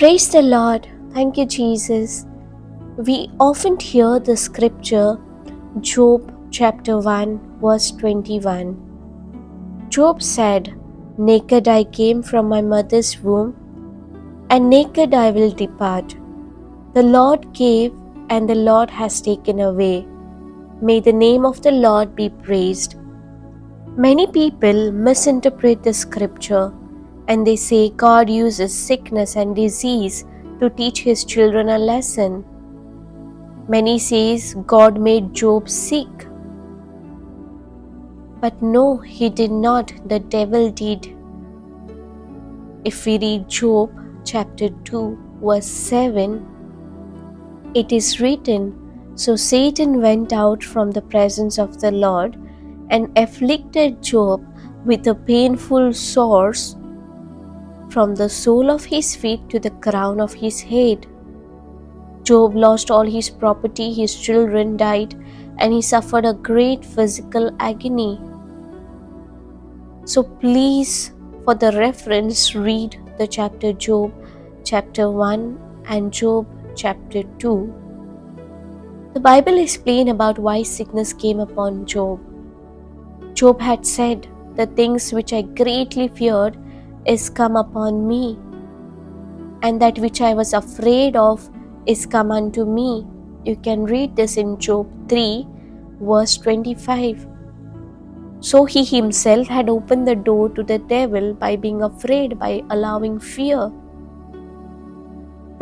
Praise the Lord. Thank you, Jesus. We often hear the scripture, Job chapter 1, verse 21. Job said, "Naked I came from my mother's womb, and naked I will depart. The Lord gave, and the Lord has taken away. May the name of the Lord be praised." Many people misinterpret the scripture and they say God uses sickness and disease to teach his children a lesson. Many says God made Job sick. But no, he did not. The devil did. If we read Job chapter 2 verse 7, it is written, "So Satan went out from the presence of the Lord and afflicted Job with a painful sores from the sole of his feet to the crown of his head." Job lost all his property, his children died, and he suffered a great physical agony. So please, for the reference, read the chapter Job chapter 1 and Job chapter 2. The Bible explains about why sickness came upon Job. Job had said, "The things which I greatly feared is come upon me, and that which I was afraid of is come unto me." You can read this in Job 3 verse 25. So he himself had opened the door to the devil by being afraid, by allowing fear.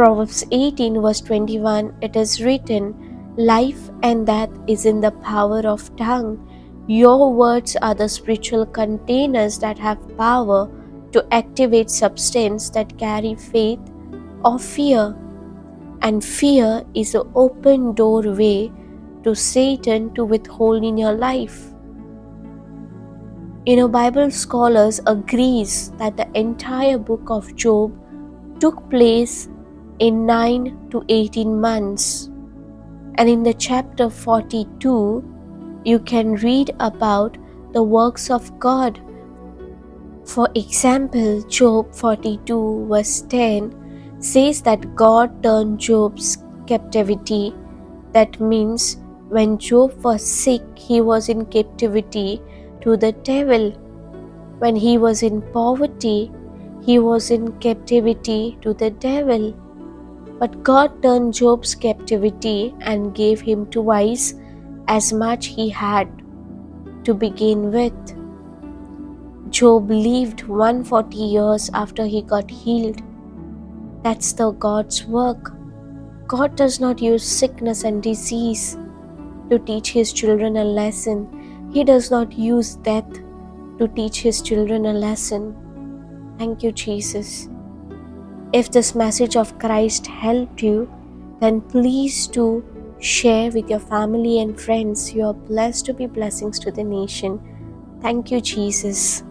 Proverbs 18 verse 21, it is written, "Life and death is in the power of tongue. Your words are the spiritual containers that have power to activate substance that carry faith or fear." And fear is an open doorway to Satan to withhold in your life. Bible scholars agrees that the entire book of Job took place in 9 to 18 months. And in the chapter 42, you can read about the works of God. For example, Job 42 verse 10 says that God turned Job's captivity. That means when Job was sick, he was in captivity to the devil. When he was in poverty, he was in captivity to the devil. But God turned Job's captivity and gave him twice as much he had to begin with. Job lived 140 years after he got healed. That's the God's work. God does not use sickness and disease to teach his children a lesson. He does not use death to teach his children a lesson. Thank you, Jesus. If this message of Christ helped you, then please do share with your family and friends. You are blessed to be blessings to the nation. Thank you, Jesus.